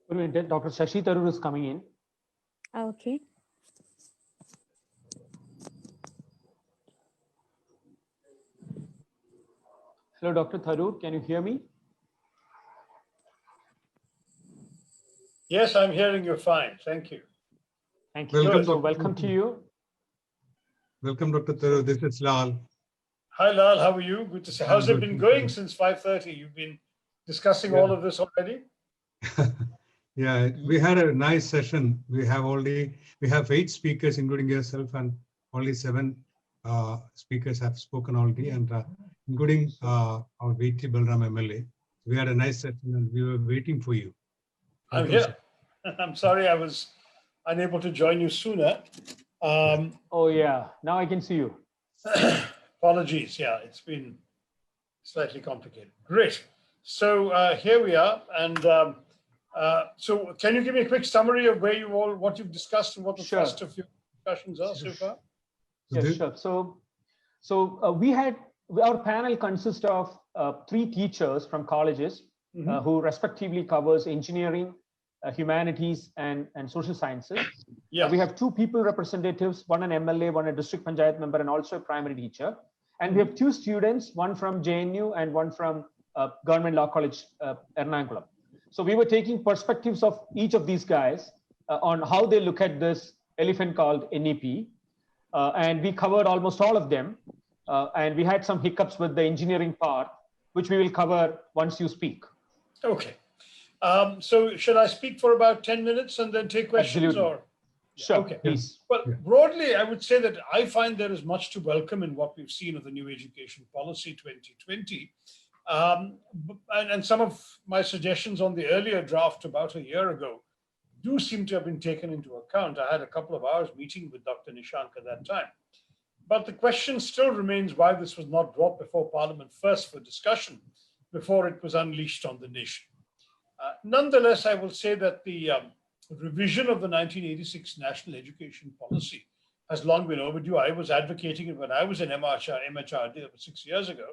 One minute, Dr. Shashi Tharoor is coming in. Okay. Hello, Dr. Tharoor, can you hear me? Yes, I'm hearing you fine. Thank you. Thank you. Welcome, So Dr. welcome to you. Welcome, Dr. Tharoor. This is Lal. Hi, Lal. How are you? Good to see. How's it good, been thank going you. since 5:30? You've been discussing Yeah. all of this already? Yeah, we had a nice session. We have 8 speakers, including yourself, and only 7 speakers have spoken already, and including our VT Balram MLA. We had a nice session, and we were waiting for you. I'm Welcome, here. sir. I'm sorry I was unable to join you sooner. Oh yeah, now I can see you. Apologies. Yeah, it's been slightly complicated. Great. So here we are. And so can you give me a quick summary of what you've discussed and what the Sure. thrust of your discussions are so far? Yes, sure. So we had, our panel consists of 3 teachers from colleges who respectively covers engineering, humanities, and social sciences. Yeah. We have 2 people representatives, one an MLA, one a district panchayat member, and also a primary teacher. And we have 2 students, one from JNU and one from Government Law College, Ernakulam. So we were taking perspectives of each of these guys on how they look at this elephant called NEP. And we covered almost all of them. And we had some hiccups with the engineering part, which we will cover once you speak. Okay. So should I speak for about 10 minutes and then take questions? Absolutely. Or Sure, Okay. please. Well, broadly, I would say that I find there is much to welcome in what we've seen of the new education policy 2020. And some of my suggestions on the earlier draft about a year ago do seem to have been taken into account. I had a couple of hours meeting with Dr. Nishank at that time. But the question still remains why this was not brought before Parliament first for discussion before it was unleashed on the nation. Nonetheless, I will say that the revision of the 1986 National Education Policy has long been overdue. I was advocating it when I was in MHRD over 6 years ago.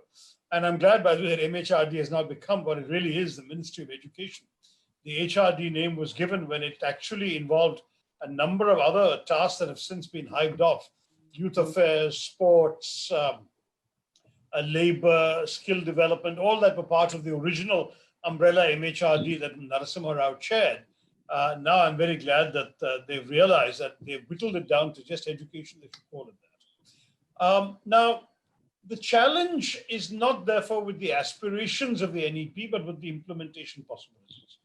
And I'm glad, by the way, that MHRD has now become what it really is, the Ministry of Education. The HRD name was given when it actually involved a number of other tasks that have since been hived off: youth affairs, sports, labor, skill development, all that were part of the original umbrella MHRD that Narasimha Rao chaired. Now I'm very glad that they've realized that they've whittled it down to just education, if you call it that. Now, the challenge is not therefore with the aspirations of the NEP, but with the implementation possibilities.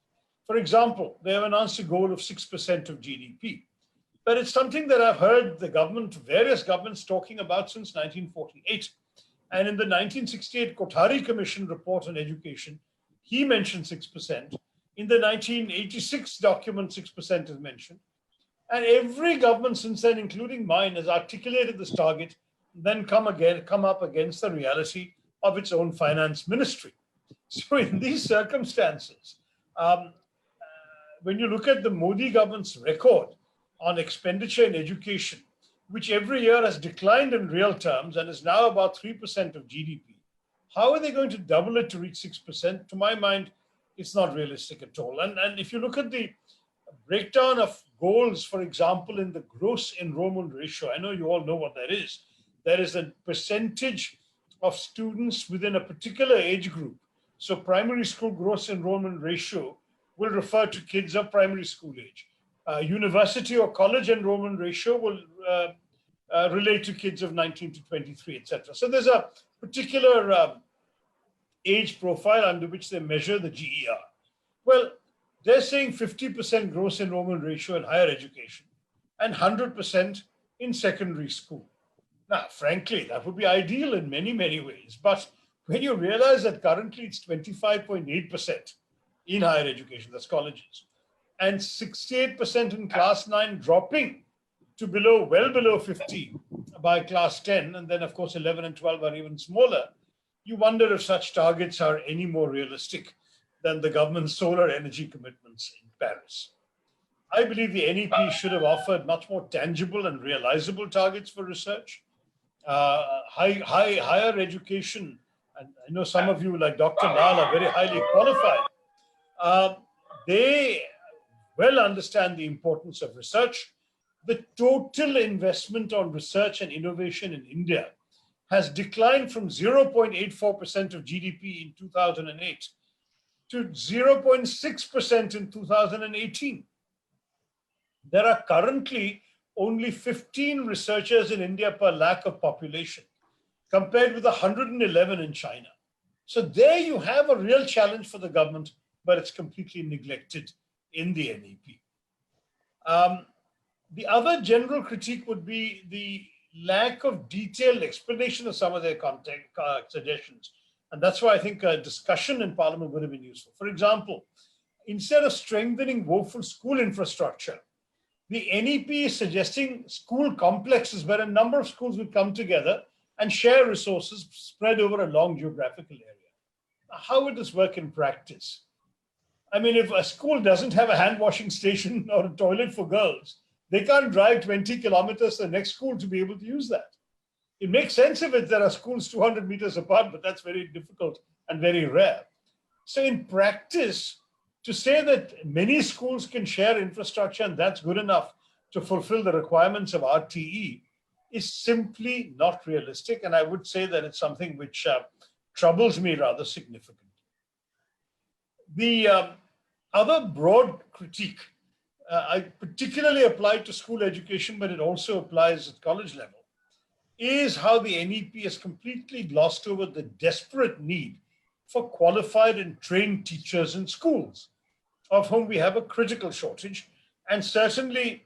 For example, they have announced a goal of 6% of GDP, but it's something that I've heard the government, various governments talking about since 1948. And in the 1968 Kothari Commission report on education, he mentioned 6%. In the 1986 document, 6% is mentioned. And every government since then, including mine, has articulated this target, then come up against the reality of its own finance ministry. So in these circumstances, when you look at the Modi government's record on expenditure in education, which every year has declined in real terms and is now about 3% of GDP, how are they going to double it to reach 6%? To my mind, it's not realistic at all. And if you look at the breakdown of goals, for example, in the gross enrollment ratio, I know you all know what that is. There is a percentage of students within a particular age group. So primary school gross enrollment ratio will refer to kids of primary school age. University or college enrollment ratio will relate to kids of 19 to 23, etc. So there's a particular age profile under which they measure the GER. Well, they're saying 50% gross enrollment ratio in higher education and 100% in secondary school. Now, frankly, that would be ideal in many, many ways. But when you realize that currently it's 25.8% in higher education, that's colleges, and 68% in class 9 dropping to well below 50 by class 10, and then of course 11 and 12 are even smaller, you wonder if such targets are any more realistic than the government's solar energy commitments in Paris. I believe the NEP should have offered much more tangible and realizable targets for research. Higher education, and I know some of you like Dr. Lal are very highly qualified. They well understand the importance of research. The total investment on research and innovation in India has declined from 0.84% of GDP in 2008 to 0.6% in 2018. There are currently only 15 researchers in India per lakh of population, compared with 111 in China. So there you have a real challenge for the government, but it's completely neglected in the NEP. The other general critique would be the lack of detailed explanation of some of their content suggestions. And that's why I think a discussion in Parliament would have been useful. For example, instead of strengthening woeful school infrastructure, the NEP is suggesting school complexes where a number of schools would come together and share resources spread over a long geographical area. How would this work in practice? I mean, if a school doesn't have a hand washing station or a toilet for girls, they can't drive 20 kilometers to the next school to be able to use that. It makes sense if there are schools 200 meters apart, but that's very difficult and very rare. So in practice, to say that many schools can share infrastructure and that's good enough to fulfill the requirements of RTE is simply not realistic. And I would say that it's something which troubles me rather significantly. The other broad critique I particularly applied to school education, but it also applies at college level, is how the NEP has completely glossed over the desperate need for qualified and trained teachers in schools, of whom we have a critical shortage, and certainly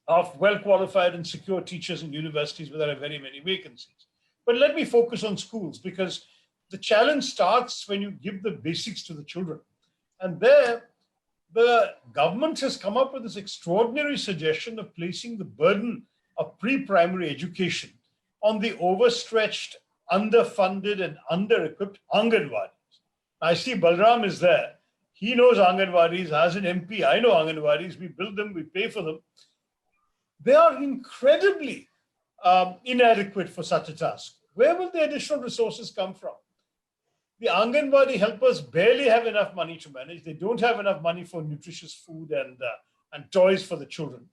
of well-qualified and secure teachers in universities where there are very many vacancies. But let me focus on schools, because the challenge starts when you give the basics to the children. And there, the government has come up with this extraordinary suggestion of placing the burden of pre-primary education on the overstretched, underfunded, and under-equipped Anganwadis. I see Balram is there. He knows Anganwadis. As an MP, I know Anganwadis. We build them, we pay for them. They are incredibly inadequate for such a task. Where will the additional resources come from? The Anganwadi helpers barely have enough money to manage. They don't have enough money for nutritious food and toys for the children.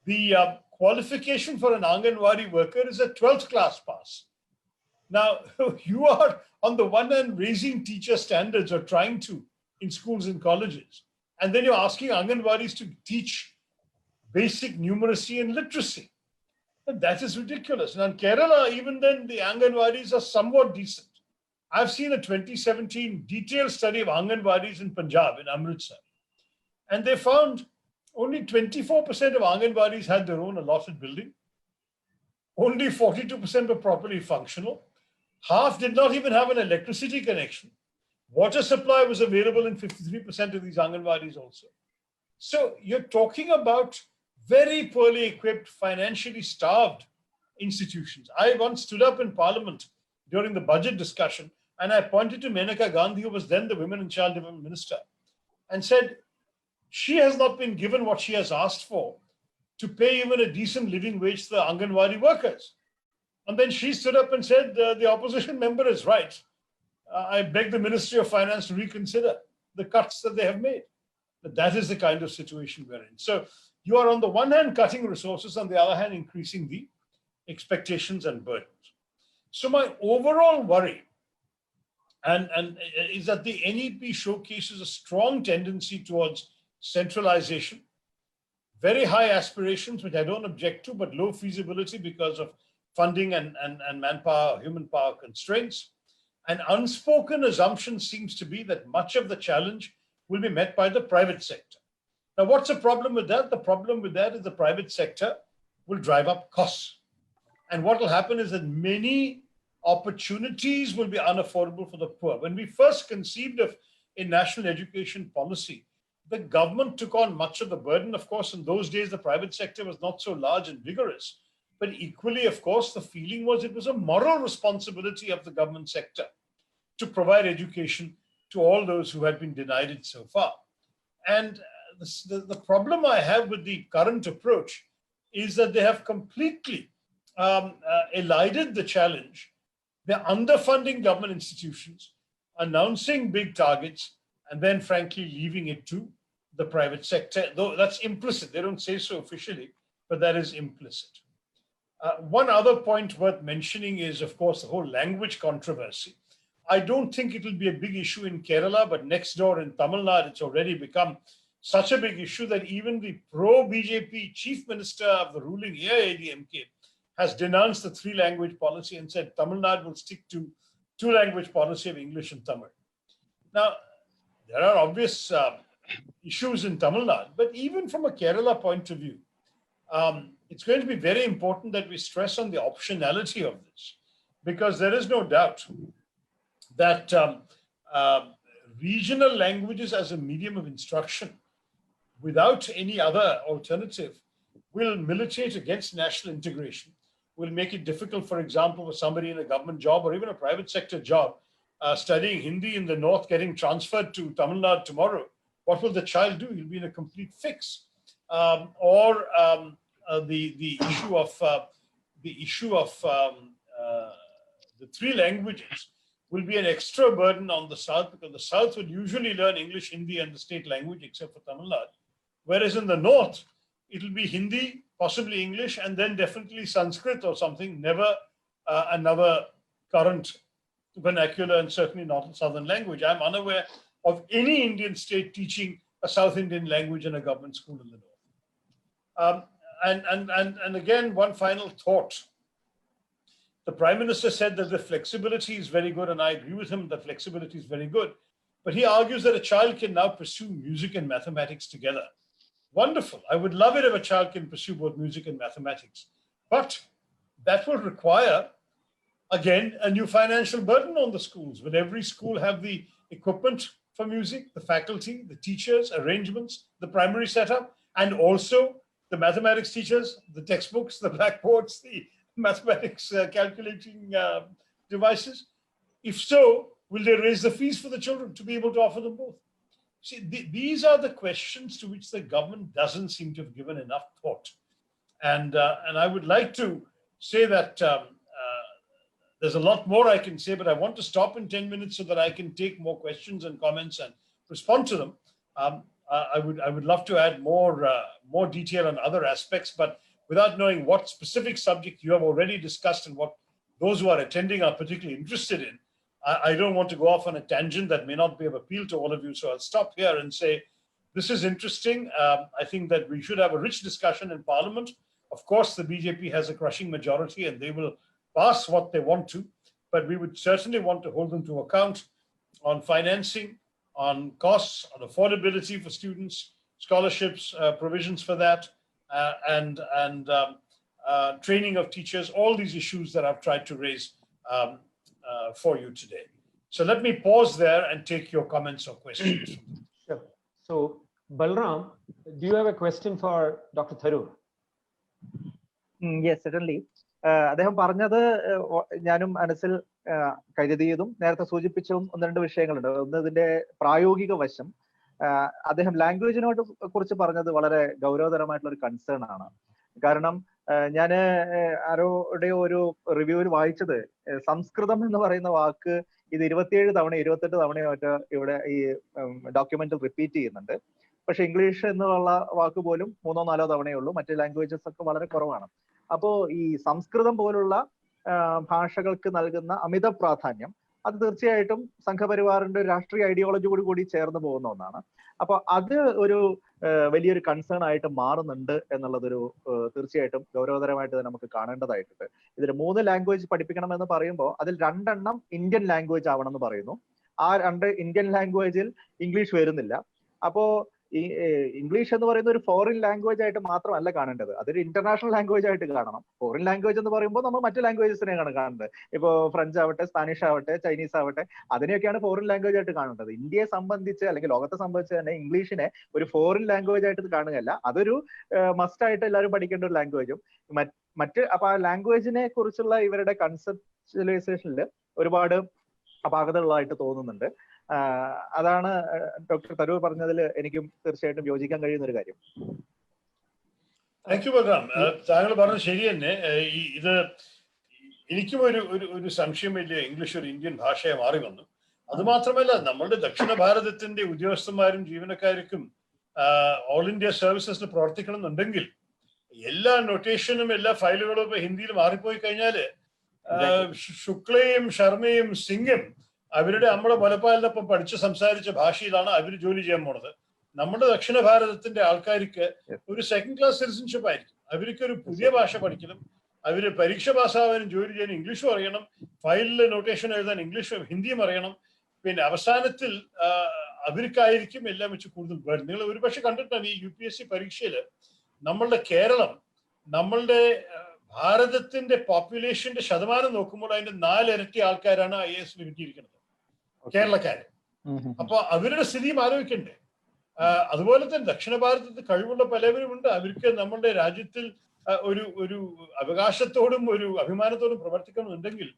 The qualification for an Anganwadi worker is a 12th class pass. Now, you are on the one hand raising teacher standards, or trying to, in schools and colleges. And then you're asking Anganwadis to teach basic numeracy and literacy. And that is ridiculous. And in Kerala, even then, the Anganwadis are somewhat decent. I've seen a 2017 detailed study of Anganwadis in Punjab, in Amritsar. And they found only 24% of Anganwadis had their own allotted building. Only 42% were properly functional. Half did not even have an electricity connection. Water supply was available in 53% of these Anganwadis also. So you're talking about very poorly equipped, financially starved institutions. I once stood up in Parliament during the budget discussion, and I pointed to Menaka Gandhi, who was then the Women and Child Development Minister, and said, she has not been given what she has asked for to pay even a decent living wage to the Anganwadi workers. And then she stood up and said, the opposition member is right. I beg the Ministry of Finance to reconsider the cuts that they have made. But that is the kind of situation we're in. So you are on the one hand cutting resources, on the other hand increasing the expectations and burdens. So my overall worry is that the NEP showcases a strong tendency towards centralization, very high aspirations, which I don't object to, but low feasibility because of funding and manpower, human power constraints. An unspoken assumption seems to be that much of the challenge will be met by the private sector. Now, what's the problem with that? The problem with that is the private sector will drive up costs. And what will happen is that many opportunities will be unaffordable for the poor. When we first conceived of a national education policy, the government took on much of the burden. Of course, in those days, the private sector was not so large and vigorous. But equally, of course, the feeling was it was a moral responsibility of the government sector to provide education to all those who had been denied it so far. And the problem I have with the current approach is that they have completely elided the challenge. They're underfunding government institutions, announcing big targets, and then frankly leaving it to the private sector, though that's implicit. They don't say so officially, but that is implicit. One other point worth mentioning is, of course, the whole language controversy. I don't think it will be a big issue in Kerala, but next door in Tamil Nadu, it's already become such a big issue that even the pro-BJP chief minister of the ruling AIPC has denounced the 3-language policy and said Tamil Nadu will stick to 2-language policy of English and Tamil. Now, there are obvious issues in Tamil Nadu, but even from a Kerala point of view, it's going to be very important that we stress on the optionality of this, because there is no doubt that regional languages as a medium of instruction without any other alternative will militate against national integration, will make it difficult, for example, for somebody in a government job or even a private sector job studying Hindi in the north, getting transferred to Tamil Nadu tomorrow. What will the child do? He'll be in a complete fix. The issue of the 3 languages will be an extra burden on the South, because the South will usually learn English, Hindi, and the state language, except for Tamil Nadu. Whereas in the North, it'll be Hindi, possibly English, and then definitely Sanskrit or something, never another current vernacular, and certainly not a Southern language. I'm unaware of any Indian state teaching a South Indian language in a government school in the North. And again, one final thought. The Prime Minister said that the flexibility is very good, and I agree with him that flexibility is very good. But he argues that a child can now pursue music and mathematics together. Wonderful. I would love it if a child can pursue both music and mathematics. But that will require, again, a new financial burden on the schools. Will every school have the equipment for music, the faculty, the teachers, arrangements, the primary setup, and also the mathematics teachers, the textbooks, the blackboards, the mathematics calculating devices? If so, will they raise the fees for the children to be able to offer them both? See, these are the questions to which the government doesn't seem to have given enough thought. And I would like to say that there's a lot more I can say, but I want to stop in 10 minutes so that I can take more questions and comments and respond to them. I would love to add more detail on other aspects, but without knowing what specific subject you have already discussed and what those who are attending are particularly interested in, I don't want to go off on a tangent that may not be of appeal to all of you. So I'll stop here and say, this is interesting. I think that we should have a rich discussion in Parliament. Of course, the BJP has a crushing majority and they will pass what they want to, but we would certainly want to hold them to account on financing, on costs, on affordability for students, scholarships, provisions for that, and training of teachers, all these issues that I've tried to raise for you today. So let me pause there and take your comments or questions. Sure. So Balram, do you have a question for Dr. Tharoor? Yes, certainly. അദ്ദേഹം പറഞ്ഞത് ഞാനും മനസ്സിൽ കരുതി ചെയ്തും നേരത്തെ സൂചിപ്പിച്ചതും 1-2 വിഷയങ്ങളുണ്ട്. ഒന്ന് ഇതിന്റെ പ്രായോഗിക വശം. അദ്ദേഹം ലാംഗ്വേജിനോട് കുറിച്ച് പറഞ്ഞത് വളരെ ഗൗരവതരമായിട്ടുള്ള ഒരു കൺസേൺ ആണ്. കാരണം ഞാൻ ആരോടെ ഒരു റിവ്യൂവിൽ വായിച്ചത് സംസ്കൃതം എന്ന് പറയുന്ന വാക്ക് ഇത് 27 തവണ 28 തവണയായിട്ട് ഇവിടെ ഈ ഡോക്യുമെന്റിൽ റിപ്പീറ്റ് ചെയ്യുന്നുണ്ട്. പക്ഷെ ഇംഗ്ലീഷ് എന്നുള്ള വാക്ക് പോലും 3-4 തവണയേ ഉള്ളൂ. മറ്റ് ലാംഗ്വേജസ് ഒക്കെ വളരെ കുറവാണ്. അപ്പോ ഈ സംസ്കൃതം പോലുള്ള ഭാഷകൾക്ക് നൽകുന്ന അമിത പ്രാധാന്യം അത് തീർച്ചയായിട്ടും സംഘപരിവാറിന്റെ രാഷ്ട്രീയ ഐഡിയോളജി കൂടി ചേർന്ന് പോകുന്ന ഒന്നാണ്. അപ്പൊ അത് ഒരു വലിയൊരു കൺസേൺ ആയിട്ട് മാറുന്നുണ്ട് എന്നുള്ളതൊരു തീർച്ചയായിട്ടും ഗൗരവതരമായിട്ട് നമുക്ക് കാണേണ്ടതായിട്ടുണ്ട്. ഇതിൽ 3 ലാംഗ്വേജ് പഠിപ്പിക്കണമെന്ന് പറയുമ്പോൾ അതിൽ 2 എണ്ണം ഇന്ത്യൻ ലാംഗ്വേജ് ആവണമെന്ന് പറയുന്നു. ആ 2 ഇന്ത്യൻ ലാംഗ്വേജിൽ ഇംഗ്ലീഷ് വരുന്നില്ല. അപ്പോ ഈ ഇംഗ്ലീഷ് എന്ന് പറയുന്ന ഒരു ഫോറിൻ ലാംഗ്വേജ് ആയിട്ട് മാത്രമല്ല കാണേണ്ടത്, അതൊരു ഇന്റർനാഷണൽ ലാംഗ്വേജ് ആയിട്ട് കാണണം. ഫോറിൻ ലാംഗ്വേജ് എന്ന് പറയുമ്പോൾ നമ്മൾ മറ്റു ലാംഗ്വേജസിനെയാണ് കാണേണ്ടത്. ഇപ്പോ ഫ്രഞ്ച് ആവട്ടെ, സ്പാനിഷ് ആവട്ടെ, ചൈനീസ് ആവട്ടെ, അതിനെയൊക്കെയാണ് ഫോറിൻ ലാംഗ്വേജ് ആയിട്ട് കാണേണ്ടത്. ഇന്ത്യയെ സംബന്ധിച്ച് അല്ലെങ്കിൽ ലോകത്തെ സംബന്ധിച്ച് തന്നെ ഇംഗ്ലീഷിനെ ഒരു ഫോറിൻ ലാംഗ്വേജ് ആയിട്ട് കാണുകയല്ല, അതൊരു മസ്റ്റ് ആയിട്ട് എല്ലാവരും പഠിക്കേണ്ട ഒരു ലാംഗ്വേജും അപ്പൊ ആ ലാംഗ്വേജിനെ കുറിച്ചുള്ള ഇവരുടെ കൺസെപ്ച്വലൈസേഷനിൽ ഒരുപാട് അപാകതകളായിട്ട് തോന്നുന്നുണ്ട്. അതാണ് ഡോക്ടർ തരൂർ പറഞ്ഞതിൽ എനിക്കും തീർച്ചയായിട്ടും യോജിക്കാൻ കഴിയുന്ന ഒരു കാര്യം. Thank you Balram. താങ്കൾ പറഞ്ഞത് ശരി തന്നെ. ഇത് എനിക്കും ഒരു സംശയമില്ല, ഇംഗ്ലീഷ് ഒരു ഇന്ത്യൻ ഭാഷയെ മാറി വന്നു. അത് മാത്രമല്ല, നമ്മളുടെ ദക്ഷിണ ഭാരതത്തിന്റെ ഉദ്യോഗസ്ഥന്മാരും ജീവനക്കാർക്കും ഓൾ ഇന്ത്യ സർവീസസിൽ പ്രവർത്തിക്കണം എന്നുണ്ടെങ്കിൽ എല്ലാ നൊട്ടേഷനും എല്ലാ ഫയലുകളും ഇപ്പൊ ഹിന്ദിയിൽ മാറിപ്പോയി കഴിഞ്ഞാല് ശുക്ലയും ശർമ്മയും സിംഗും അവരുടെ നമ്മുടെ മുലപ്പാലിനൊപ്പം പഠിച്ച് സംസാരിച്ച ഭാഷയിലാണ് അവർ ജോലി ചെയ്യാൻ പോണത്. നമ്മുടെ ദക്ഷിണ ഭാരതത്തിന്റെ ആൾക്കാർക്ക് ഒരു സെക്കൻഡ് ക്ലാസ് സിറ്റിസൺഷിപ്പ് ആയിരിക്കും. അവർക്ക് ഒരു പുതിയ ഭാഷ പഠിക്കണം, അവര് പരീക്ഷ പാസ്സാവാനും ജോലി ചെയ്യാൻ ഇംഗ്ലീഷും അറിയണം, ഫയലിൽ നൊട്ടേഷൻ എഴുതാൻ ഇംഗ്ലീഷും ഹിന്ദിയും അറിയണം. പിന്നെ അവസാനത്തിൽ അവർക്കായിരിക്കും എല്ലാം വെച്ച് കൂടുതൽ ബേർഡൻ. നിങ്ങൾ ഒരുപക്ഷെ കണ്ടിട്ടാണ് ഈ UPSC പരീക്ഷയില് നമ്മളുടെ കേരളം നമ്മളുടെ ഭാരതത്തിന്റെ പോപ്പുലേഷന്റെ ശതമാനം നോക്കുമ്പോൾ അതിന്റെ 4 ഇരട്ടി ആൾക്കാരാണ് IAS കിട്ടിയിരിക്കുന്നത്, കേരളക്കാര്. അപ്പൊ അവരുടെ സ്ഥിതിയും ആലോചിക്കണ്ടേ? അതുപോലെ തന്നെ ദക്ഷിണ ഭാരതത്തിൽ കഴിവുള്ള പലവരും ഉണ്ട്. അവർക്ക് നമ്മുടെ രാജ്യത്തിൽ ഒരു അവകാശത്തോടും ഒരു അഭിമാനത്തോടും പ്രവർത്തിക്കണമെന്നുണ്ടെങ്കിൽ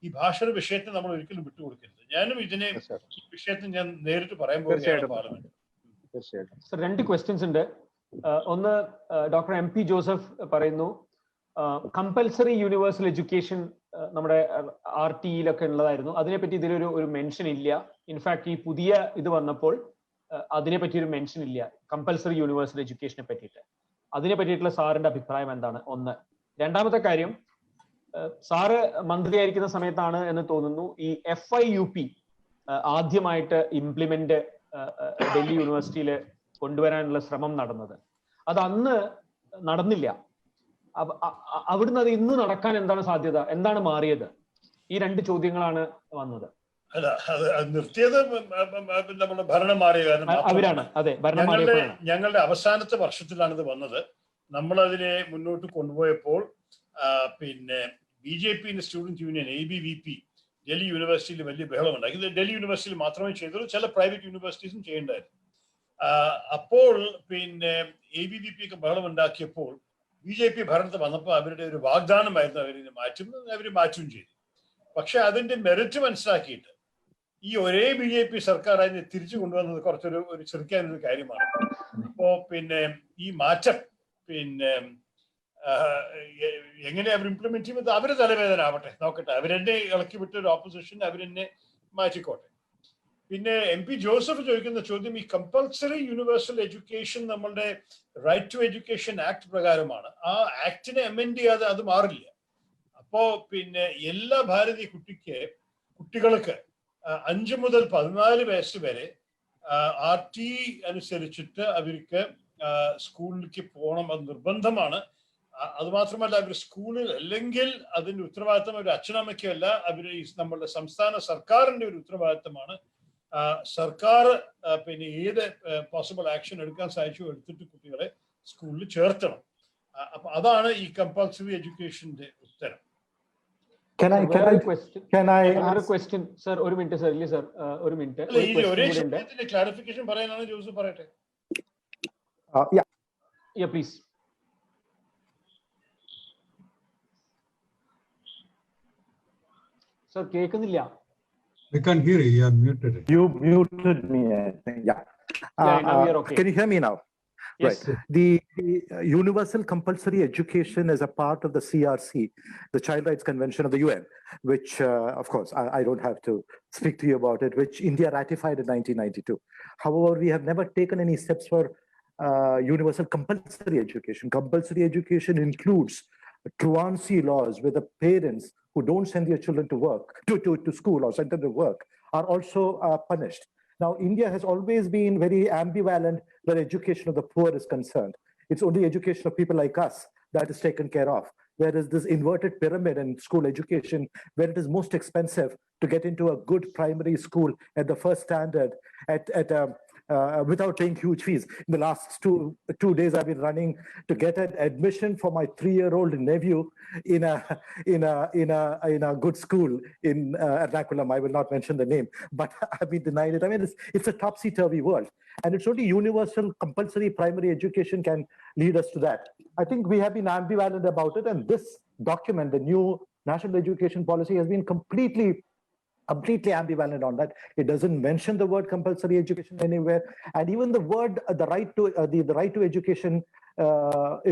ഈ ഭാഷയുടെ വിഷയത്തെ നമ്മൾ ഒരിക്കലും വിട്ടുകൊടുക്കരുത്. ഞാനും ഈ വിഷയത്തിൽ ഞാൻ നേരിട്ട് പറയാൻ പോകുകയാണ് പാർലമെന്റ്. സർ, 2 ക്വസ്റ്റ്യൻസ് ഉണ്ട്. ഒന്ന്, ഡോക്ടർ MP ജോസഫ് പറയുന്നു കമ്പൽസറി യൂണിവേഴ്സൽ എഡ്യൂക്കേഷൻ നമ്മുടെ RTEയിലൊക്കെ ഉള്ളതായിരുന്നു, അതിനെപ്പറ്റി ഇതിലൊരു മെൻഷൻ ഇല്ല. ഇൻഫാക്ട് ഈ പുതിയ ഇത് വന്നപ്പോൾ അതിനെപ്പറ്റി ഒരു മെൻഷൻ ഇല്ല, കമ്പൽസറി യൂണിവേഴ്സൽ എഡ്യൂക്കേഷനെ പറ്റിയിട്ട്. അതിനെ പറ്റിയിട്ടുള്ള സാറിന്റെ അഭിപ്രായം എന്താണ്? ഒന്ന്. രണ്ടാമത്തെ കാര്യം, സാറ് മന്ത്രിയായിരിക്കുന്ന സമയത്താണ് എന്ന് തോന്നുന്നു ഈ FIUP ആദ്യമായിട്ട് ഇംപ്ലിമെന്റ് ഡൽഹി യൂണിവേഴ്സിറ്റിയിൽ കൊണ്ടുവരാനുള്ള ശ്രമം നടന്നത്. അത് അന്ന് നടന്നില്ല. അവിടുന്ന് അത് ഇന്ന് നടക്കാൻ എന്താണ് സാധ്യത? എന്താണ് മാറിയത്? ഈ 2 ചോദ്യങ്ങളാണ് വന്നത്. അല്ല, അത് നിർത്തിയത് നമ്മുടെ ഭരണം മാറിയ കാരണം അവരാണ്. അതെ, ഞങ്ങളുടെ അവസാനത്തെ വർഷത്തിലാണ് ഇത് വന്നത്. നമ്മൾ അതിനെ മുന്നോട്ട് കൊണ്ടുപോയപ്പോൾ പിന്നെ BJP student union ABVP Delhi യൂണിവേഴ്സിറ്റിയിൽ വലിയ ബഹളമുണ്ടായി. ഇത് ഡൽഹി യൂണിവേഴ്സിറ്റിയിൽ മാത്രമേ ചെയ്തുള്ളൂ, ചില പ്രൈവറ്റ് യൂണിവേഴ്സിറ്റീസും ചെയ്യേണ്ടായിരുന്നു. അപ്പോൾ പിന്നെ ABVP ഒക്കെ ബഹളം ഉണ്ടാക്കിയപ്പോൾ BJP ഭരണത്തിൽ വന്നപ്പോൾ അവരുടെ ഒരു വാഗ്ദാനമായിരുന്നു അവരിനെ മാറ്റുകയും ചെയ്തു. പക്ഷെ അതിന്റെ മെറിറ്റ് മനസ്സിലാക്കിയിട്ട് ഈ ഒരേ BJP സർക്കാർ അതിനെ തിരിച്ചു കൊണ്ടുവന്നത് കുറച്ചൊരു ചെറുക്കാനൊരു കാര്യമാണ്. ഇപ്പോ പിന്നെ ഈ മാറ്റം പിന്നെ എങ്ങനെ അവർ ഇംപ്ലിമെന്റ് ചെയ്യുന്നത് അവരുടെ തലവേദന ആവട്ടെ, നോക്കട്ടെ. അവരെന്നെ ഇളക്കി വിട്ട ഒരു ഓപ്പോസിഷൻ അവരെന്നെ മാറ്റിക്കോട്ടെ. പിന്നെ MP ജോസഫ് ചോദിക്കുന്ന ചോദ്യം, ഈ കമ്പൽസറി യൂണിവേഴ്സൽ എഡ്യൂക്കേഷൻ നമ്മളുടെ റൈറ്റ് ടു എഡ്യൂക്കേഷൻ ആക്ട് പ്രകാരമാണ്. ആ ആക്ടിനെ അമെൻഡ് ചെയ്യാതെ അത് മാറില്ല. അപ്പോ പിന്നെ എല്ലാ ഭാരതീയ കുട്ടികൾക്ക് 5 മുതൽ 14 വയസ്സ് വരെ RT അനുസരിച്ചിട്ട് അവർക്ക് സ്കൂളിലേക്ക് പോകണം, അത് നിർബന്ധമാണ്. അത് മാത്രമല്ല, അവർ സ്കൂളിൽ അല്ലെങ്കിൽ അതിന്റെ ഉത്തരവാദിത്തം ഒരു അച്ഛനമ്മയ്ക്കും അല്ല, അവർ നമ്മളുടെ സംസ്ഥാന സർക്കാരിന്റെ ഒരു ഉത്തരവാദിത്തമാണ്. സർക്കാർ പിന്നെ ഏത് പോസിബിൾ ആക്ഷൻ എടുക്കാൻ സാധിച്ചു എടുത്തിട്ട് കുട്ടികളെ സ്കൂളിൽ ചേർത്തണം. അപ്പൊ അതാണ് ഈ കമ്പൽസറി എഡ്യൂക്കേഷന്റെ ഉത്തരം. സർ, ഒരു മിനിറ്റ് സർ. ഇല്ല സർ, ഒരു മിനിറ്റ്. ഒരേ ചോദ്യത്തിന്റെ ക്ലാരിഫിക്കേഷൻ പറയാനാണ് ജോസഫ് പറയട്ടെ. പ്ലീസ്. സർ, കേൾക്കുന്നില്ല. We can't hear you. You are muted. You muted me, I think. Yeah. Now we are okay. Can you hear me now? Yes. Right. The universal compulsory education is a part of the CRC, the Child Rights Convention of the UN, which, of course, I don't have to speak to you about it, which India ratified in 1992. However, we have never taken any steps for universal compulsory education. Compulsory education includes truancy laws where the parents who don't send their children to work, to school or send them to work, are also punished. Now, India has always been very ambivalent where education of the poor is concerned. It's only education of people like us that is taken care of. Whereas this inverted pyramid in school education, where it is most expensive to get into a good primary school at the first standard without paying huge fees. In the last two days, I've been running to get an admission for my 3-year-old nephew in a good school in Ernakulam. I will not mention the name, but I've been denied it. I mean, it's a topsy-turvy world, and it's only universal compulsory primary education can lead us to that. I think we have been ambivalent about it, and this document, the new national education policy, has been completely ambivalent on that. It doesn't mention the word compulsory education anywhere, and even the word the right to education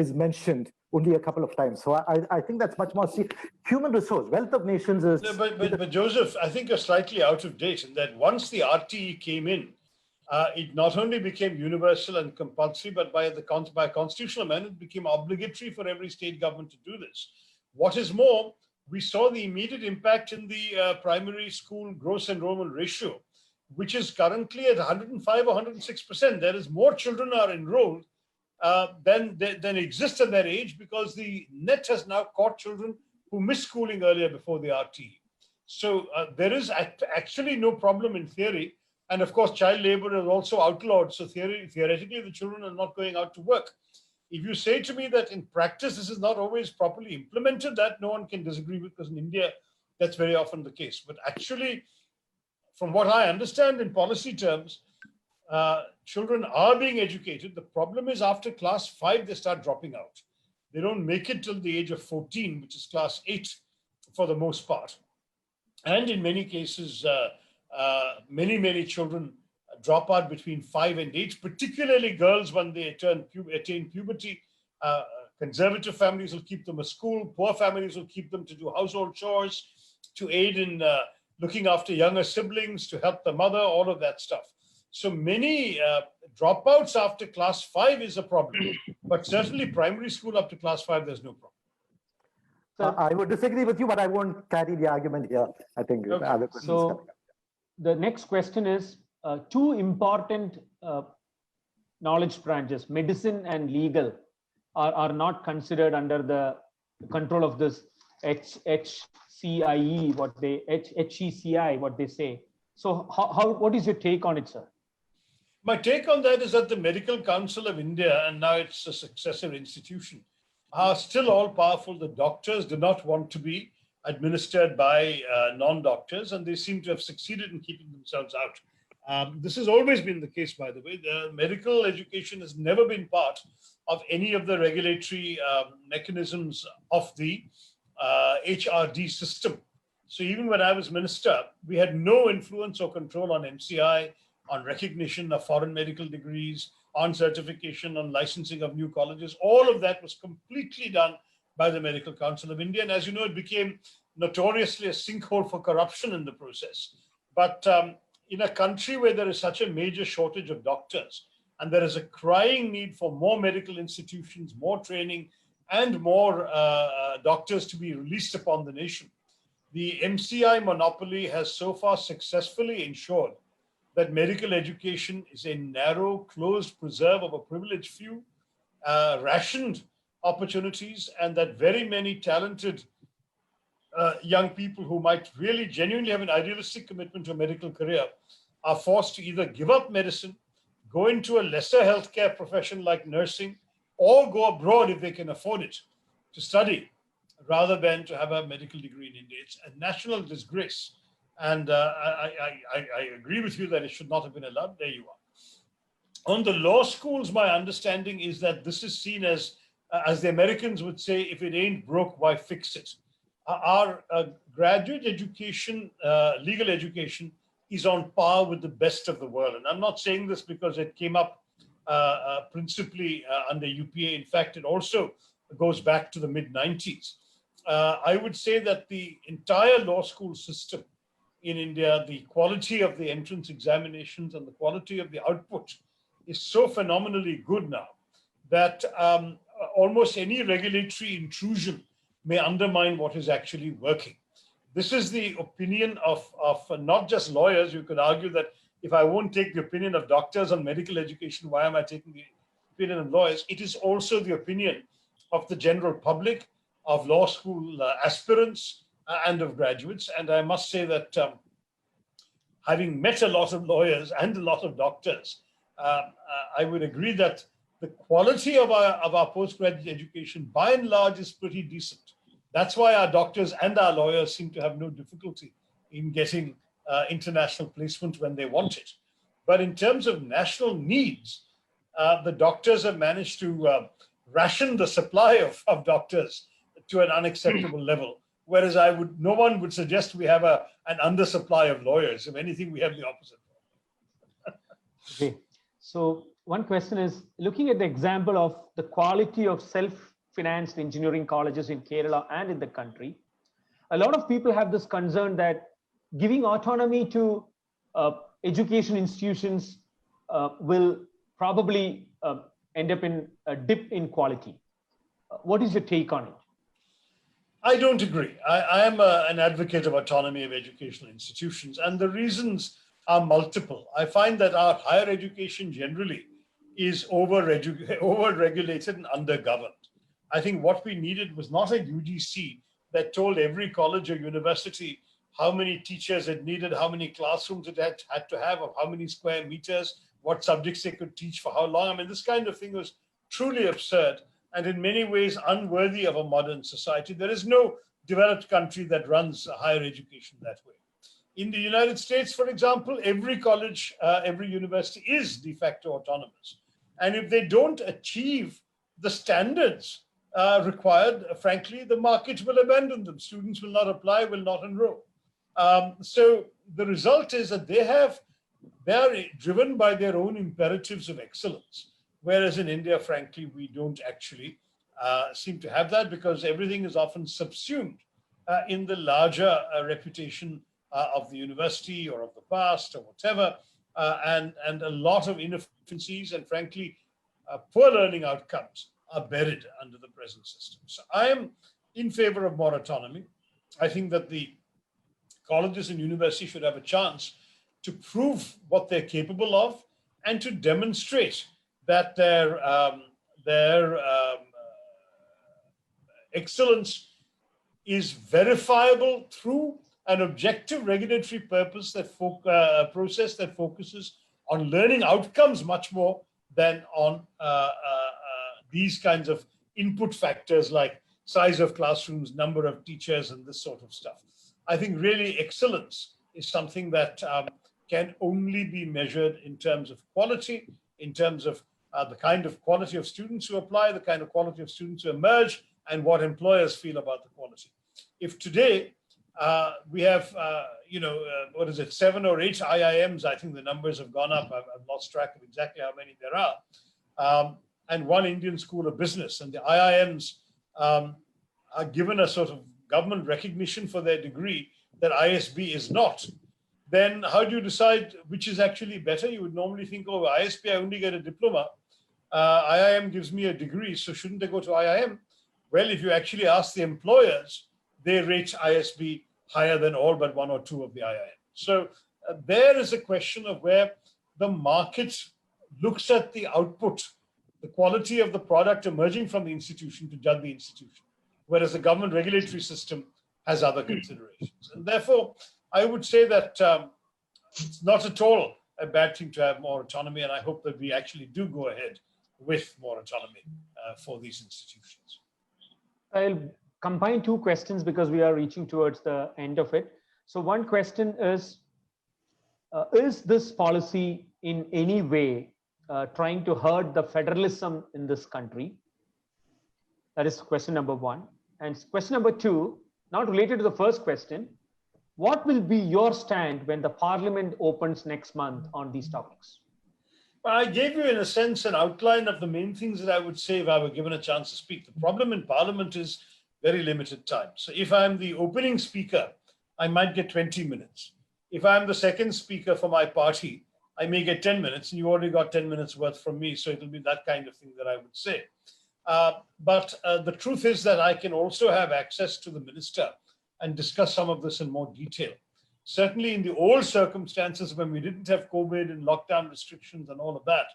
is mentioned only a couple of times. So I think that's much more human resource. Wealth of nations is. No, but Joseph, I think you're slightly out of date in that once the RTE came in, it not only became universal and compulsory, but by constitutional amendment, it became obligatory for every state government to do this. What is more, we saw the immediate impact in the primary school gross enrollment ratio, which is currently at 105 or 106%. There is more children are enrolled than exist at that age, because the net has now caught children who missed schooling earlier before the RTE. So there is actually no problem in theory. And of course, child labor is also outlawed. So theoretically, the children are not going out to work. If you say to me that in practice, this is not always properly implemented, that no one can disagree with, because in India, that's very often the case. But actually, from what I understand in policy terms, children are being educated. The problem is after class 5, they start dropping out. They don't make it till the age of 14, which is class 8 for the most part. And in many cases, many children drop out between 5 and 8, particularly girls when they attain puberty. Conservative families will keep them at school. Poor families will keep them to do household chores, to aid in looking after younger siblings, to help the mother, all of that stuff. So many dropouts after class 5 is a problem, but certainly primary school up to class 5, there's no problem. I would disagree with you, but I won't carry the argument here. I think Okay. other questions coming up. The next question is, two important knowledge branches, medicine and legal, are not considered under the control of this HCIE, HECI, what they say. So what is your take on it, sir? My take on that is that the Medical Council of India, and now it's a successor institution, are still all powerful. The doctors do not want to be administered by non-doctors, and they seem to have succeeded in keeping themselves out. This has always been the case, by the way. The medical education has never been part of any of the regulatory mechanisms of the HRD system. So even when I was minister, we had no influence or control on MCI, on recognition of foreign medical degrees, on certification, on licensing of new colleges. All of that was completely done by the Medical Council of India. And as you know, it became notoriously a sinkhole for corruption in the process. But in a country where there is such a major shortage of doctors, and there is a crying need for more medical institutions, more training, and more doctors to be released upon the nation, the MCI monopoly has so far successfully ensured that medical education is a narrow, closed preserve of a privileged few, rationed opportunities, and that very many talented young people who might really genuinely have an idealistic commitment to a medical career are forced to either give up medicine, go into a lesser healthcare profession like nursing, or go abroad if they can afford it to study, rather than to have a medical degree in India. It's a national disgrace. And I agree with you that it should not have been allowed. There you are. On the law schools, my understanding is that this is seen as the Americans would say, if it ain't broke, why fix it? Our graduate education, legal education, is on par with the best of the world. And I'm not saying this because it came up principally under UPA. In fact, it also goes back to the mid-90s. I would say that the entire law school system in India, the quality of the entrance examinations and the quality of the output is so phenomenally good now that almost any regulatory intrusion may undermine what is actually working. This is the opinion of not just lawyers. You could argue that if I won't take the opinion of doctors on medical education, why am I taking the opinion of lawyers? It is also the opinion of the general public, of law school aspirants, and of graduates. And I must say that having met a lot of lawyers and a lot of doctors, I would agree that the quality of our postgraduate education, by and large, is pretty decent. That's why our doctors and our lawyers seem to have no difficulty in getting international placement when they want it. But in terms of national needs, the doctors have managed to ration the supply of doctors to an unacceptable level. Whereas no one would suggest we have an undersupply of lawyers. If anything, we have the opposite. Okay. So one question is, looking at the example of the quality of self-financed engineering colleges in Kerala and in the country, a lot of people have this concern that giving autonomy to education institutions will probably end up in a dip in quality. What is your take on it? I don't agree. I am an advocate of autonomy of educational institutions, and the reasons are multiple. I find that our higher education generally is over-regulated and under-governed. I think what we needed was not a UGC that told every college or university how many teachers it needed, how many classrooms it had to have, of how many square meters, what subjects they could teach for how long. I mean, this kind of thing was truly absurd and in many ways unworthy of a modern society. There is no developed country that runs higher education that way. In the United States, for example, every college, every university is de facto autonomous. And if they don't achieve the standards required, frankly, the market will abandon them. Students will not apply, will not enroll. So the result is that they are driven by their own imperatives of excellence. Whereas in India, frankly, we don't actually seem to have that, because everything is often subsumed in the larger reputation of the university or of the past or whatever, and a lot of inefficiencies and frankly, poor learning outcomes are buried under the present system. So I am in favor of more autonomy. I think that the colleges and universities should have a chance to prove what they're capable of and to demonstrate that their excellence is verifiable through an objective regulatory process that focuses on learning outcomes much more than on these kinds of input factors like size of classrooms, number of teachers, and this sort of stuff. I think really excellence is something that can only be measured in terms of quality, in terms of the kind of quality of students who apply, the kind of quality of students who emerge, and what employers feel about the quality. If today we have, 7 or 8 IIMs, I think the numbers have gone up. I've lost track of exactly how many there are, and one Indian school of business, and the IIMs are given a sort of government recognition for their degree that ISB is not, then how do you decide which is actually better? You would normally think, oh, ISB, I only get a diploma. IIM gives me a degree, so shouldn't they go to IIM? Well, if you actually ask the employers, they rate ISB higher than all but 1 or 2 of the IIM. So there is a question of where the market looks at the output, the quality of the product emerging from the institution to judge the institution, whereas the government regulatory system has other considerations. And therefore, I would say that it's not at all a bad thing to have more autonomy, and I hope that we actually do go ahead with more autonomy for these institutions. I'll combine 2 questions because we are reaching towards the end of it. So one question is this policy in any way trying to hurt the federalism in this country? That is question number 1. And question number 2, not related to the first question, what will be your stand when the parliament opens next month on these topics? Well, I gave you, in a sense, an outline of the main things that I would say if I were given a chance to speak. The problem in parliament is very limited time. So if I'm the opening speaker, I might get 20 minutes. If I'm the second speaker for my party, I may get 10 minutes, and you already got 10 minutes worth from me. So it'll be that kind of thing that I would say. But the truth is that I can also have access to the minister and discuss some of this in more detail. Certainly in the old circumstances when we didn't have COVID and lockdown restrictions and all of that,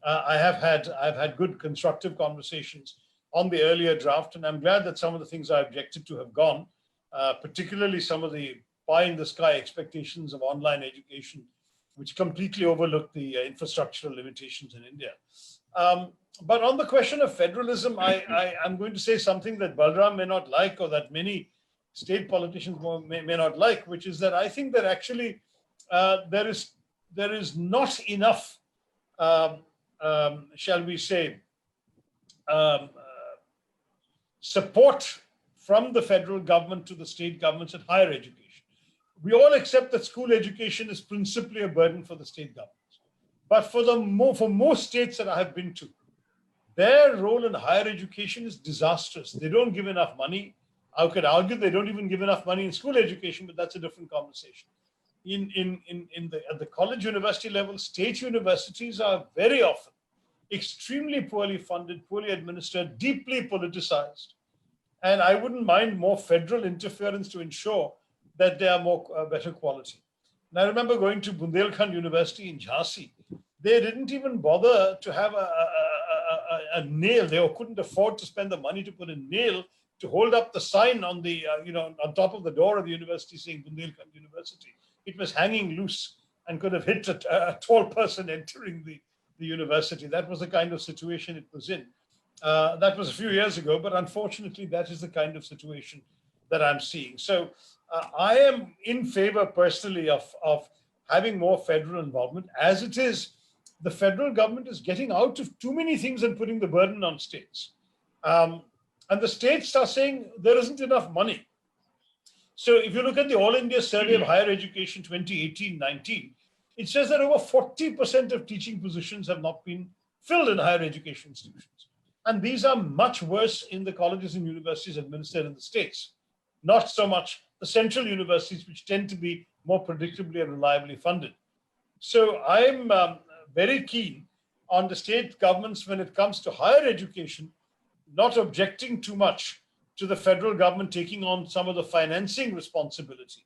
I've had good constructive conversations on the earlier draft, and I'm glad that some of the things I objected to have gone, particularly some of the pie-in-the-sky expectations of online education, which completely overlooked the infrastructural limitations in India. But on the question of federalism, I'm going to say something that Balram may not like, or that many state politicians may not like, which is that I think that actually there is not enough, shall we say, support from the federal government to the state governments in higher education. We all accept that school education is principally a burden for the state governments. But for most states that I have been to, their role in higher education is disastrous. They don't give enough money. I could argue they don't even give enough money in school education, but that's a different conversation. at the college university level, state universities are very often extremely poorly funded, poorly administered, deeply politicized. And I wouldn't mind more federal interference to ensure that they are better quality. And I remember going to Bundelkhand University in Jhansi. They didn't even bother to have a nail. They couldn't afford to spend the money to put a nail to hold up the sign on the on top of the door of the university saying Bundelkhand University. It was hanging loose and could have hit a tall person entering the university. That was the kind of situation it was in. That was a few years ago, but unfortunately, that is the kind of situation that I'm seeing. So I am in favor personally of having more federal involvement. As it is, the federal government is getting out of too many things and putting the burden on states. And the states are saying there isn't enough money. So if you look at the All India Survey of Higher Education 2018-19, it says that over 40% of teaching positions have not been filled in higher education institutions. And these are much worse in the colleges and universities administered in the states, not so much the central universities, which tend to be more predictably and reliably funded. So I'm very keen on the state governments when it comes to higher education, not objecting too much to the federal government taking on some of the financing responsibility,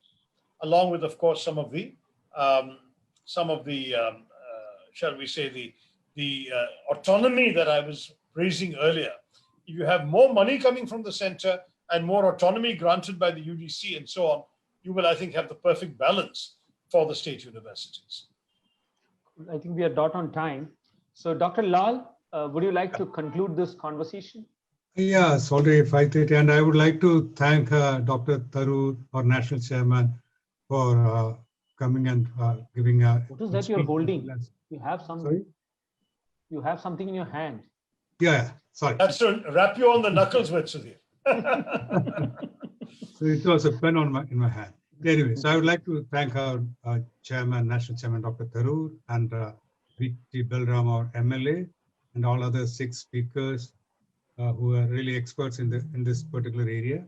along with, of course, some of the shall we say, the autonomy that I was raising earlier. If you have more money coming from the center and more autonomy granted by the UGC and so on, you will, I think, have the perfect balance for the state universities. I think we are dot on time. So Dr. Lal, would you like to conclude this conversation? Yeah, it's already 5:30, and I would like to thank Dr. Tharoor, our national chairman, for coming and giving a. What is that you're holding? Class. You have some. Sorry? You have something in your hand. Yeah, sorry. That's to wrap you on the knuckles with, Sudhir. So it was a pen in my hand. Anyway, so I would like to thank our chairman, national chairman, Dr. Tharoor, and V.T. Balram, our MLA, and all other 6 speakers who are really experts in this particular area.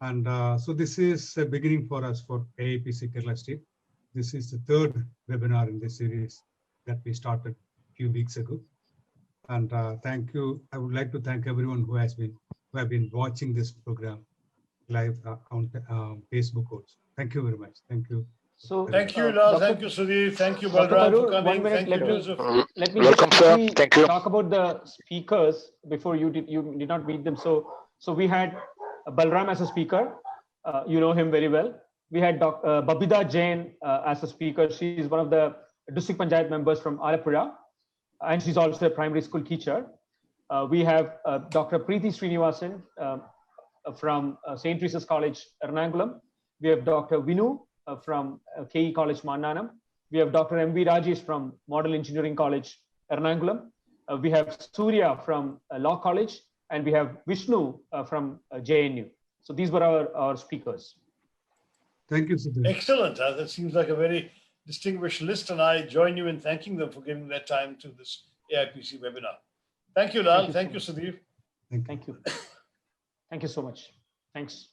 And so this is a beginning for us for AIPC Kerala State. This is the 3rd webinar in this series that we started a few weeks ago. And thank you. I would like to thank everyone who have been watching this program live on Facebook also. Thank you very much. Thank you. So thank you, Lal. Thank you, Sudhir. Thank you, Balram, for coming. Thank you, Joseph. Let me Welcome, sir. Thank you. Talk about the speakers before you did not meet them. So we had Balram as a speaker. You know him very well. We had Babida Jain as a speaker. She is one of the district panchayat members from Alappuzha, and she's also a primary school teacher. We have Dr. Preeti Srinivasan from St. Teresa's College, Ernakulam. We have Dr. Vinu from KE College, Mannanam. We have Dr. M.V. Rajesh from Model Engineering College, Ernakulam. We have Surya from Law College, and we have Vishnu from JNU. So these were our speakers. Thank you, Sudhir. Excellent. That seems like a very distinguished list, and I join you in thanking them for giving their time to this AIPC webinar. Thank you, Lal. Thank you, Sudhir. Thank you. Thank you so much. Thanks.